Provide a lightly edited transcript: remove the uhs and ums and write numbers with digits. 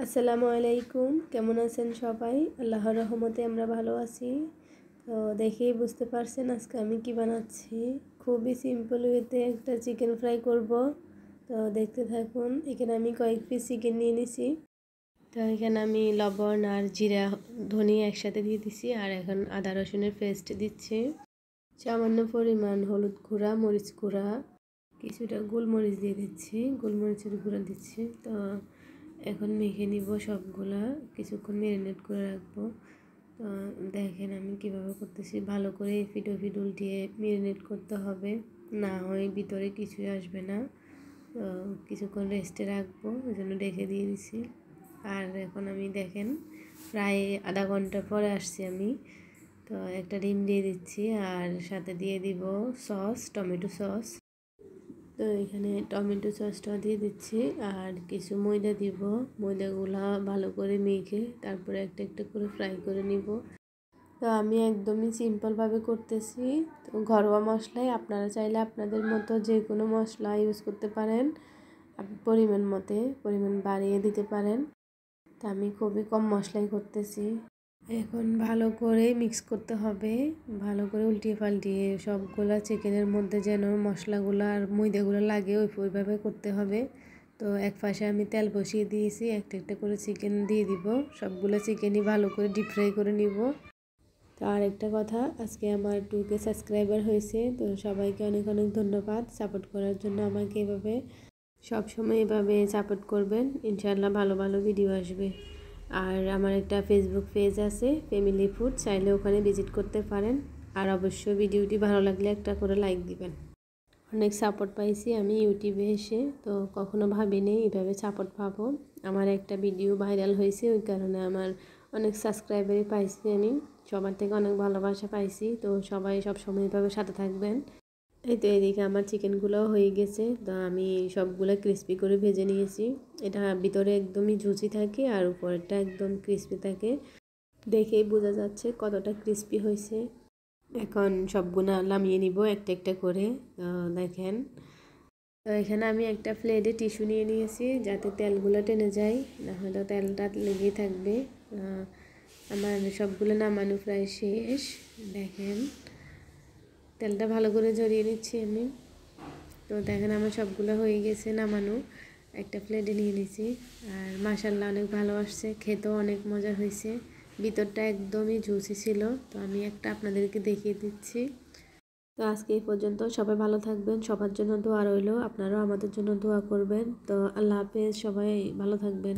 আসসালামু আলাইকুম, কেমন আছেন সবাই? আল্লাহর রহমতে আমরা ভালো আছি। তো দেখেই বুঝতে পারছেন আজকে আমি কি বানাচ্ছি। খুবই সিম্পল ওয়েতে একটা চিকেন ফ্রাই করব। তো দেখতে থাকুন। এখানে আমি কয়েক পিস চিকেন নিয়ে নিছি। তো এখানে আমি লবণ আর জিরা ধনিয়া একসাথে দিয়ে দিছি, আর এখন আদা রসুনের পেস্ট দিচ্ছি। সামান্য পরিমাণ হলুদ গুঁড়া, মরিচ গুঁড়া, কিছুটা গোলমরিচ দিয়ে দিচ্ছি, গোলমরিচের গুঁড়া দিচ্ছি। তো এখন মেখে নিব সবগুলা, কিছুক্ষণ ম্যারিনেট করে রাখবো। তো দেখেন আমি কিভাবে করতেছি, ভালো করে এপিট ওপিট উল্টিয়ে ম্যারিনেট করতে হবে, না হয় ভিতরে কিছুই আসবে না। তো কিছুক্ষণ রেস্টে রাখবো, ওই জন্য রেখে দিয়ে দিছি। আর এখন আমি দেখেন প্রায় আধা ঘন্টা পরে আসছি আমি। তো একটা ডিম দিয়ে দিচ্ছি, আর সাথে দিয়ে দিব সস, টমেটো সস। তো এখানে টমেটো সসটা দিয়ে দিচ্ছি, আর কিছু ময়দা দিব। ময়দাগুলা ভালো করে মেখে তারপরে একটা একটা করে ফ্রাই করে নিব। তো আমি একদমই সিম্পলভাবে করতেছি। তো ঘরোয়া মশলাই আপনারা চাইলে আপনাদের মতো যে কোনো মশলা ইউজ করতে পারেন, পরিমাণ বাড়িয়ে দিতে পারেন। তো আমি খুবই কম মশলাই করতেছি। এখন ভালো করে মিক্স করতে হবে, ভালো করে উল্টিয়ে পাল্টিয়ে সবগুলা চিকেনের মধ্যে যেন মশলাগুলো আর ময়দাগুলো লাগে ওইভাবে করতে হবে। তো এক পাশে আমি তেল বসিয়ে দিয়েছি, একটা একটা করে চিকেন দিয়ে দিব। সবগুলো চিকেনই ভালো করে ডিপ ফ্রাই করে নিব। তো আর একটা কথা, আজকে আমার 2K সাবস্ক্রাইবার হয়েছে। তো সবাইকে অনেক অনেক ধন্যবাদ সাপোর্ট করার জন্য। আমাকে এভাবে সবসময় এভাবে সাপোর্ট করবেন, ইনশাআল্লাহ ভালো ভালো ভিডিও আসবে। আর আমার একটা ফেসবুক পেজ আছে, ফ্যামিলি ফুড, চাইলে ওখানে ভিজিট করতে পারেন। আর অবশ্যই ভিডিওটি ভালো লাগলে একটা করে লাইক দিবেন। অনেক সাপোর্ট পাইছি আমি ইউটিউবে এসে, তো কখনো ভাবিনি এভাবে সাপোর্ট পাবো। আমার একটা ভিডিও ভাইরাল হয়েছে, ওই কারণে আমার অনেক সাবস্ক্রাইবারই পাইছি আমি। সবার থেকে অনেক ভালোবাসা পাইছি। তো সবাই সবসময় এভাবে সাথে থাকবেন। এই তো এদিকে আমার চিকেনগুলোও হয়ে গেছে। তো আমি সবগুলো ক্রিস্পি করে ভেজে নিয়েছি। এটা ভিতরে একদমই জুসি থাকে আর উপরটা একদম ক্রিস্পি থাকে, দেখেই বোঝা যাচ্ছে কতটা ক্রিস্পি হয়েছে। এখন সবগুলো নামিয়ে নিব একটা একটা করে। দেখেন, তো এখানে আমি একটা প্লেটে টিস্যু নিয়ে নিয়েছি, যাতে তেলগুলো টেনে যায়, না হলে তেলটা লেগেই থাকবে। আমার সবগুলো নামানো প্রায় শেষ। দেখেন তেলটা ভালো করে জড়িয়ে নিচ্ছি আমি। তো দেখেন আমার সবগুলো হয়ে গেছে নামানো, একটা প্লেটে নিয়ে নিয়েছি। আর মাশাআল্লাহ অনেক ভালো আসছে, খেতেও অনেক মজা হয়েছে। ভিতরটা একদমই জুসি ছিল। তো আমি একটা আপনাদেরকে দেখিয়ে দিচ্ছি। তো আজকে এই পর্যন্ত, সবাই ভালো থাকবেন, সবার জন্য দোয়া রইল, আপনারাও আমাদের জন্য দোয়া করবেন। তো আল্লাহ হাফেজ, সবাই ভালো থাকবেন।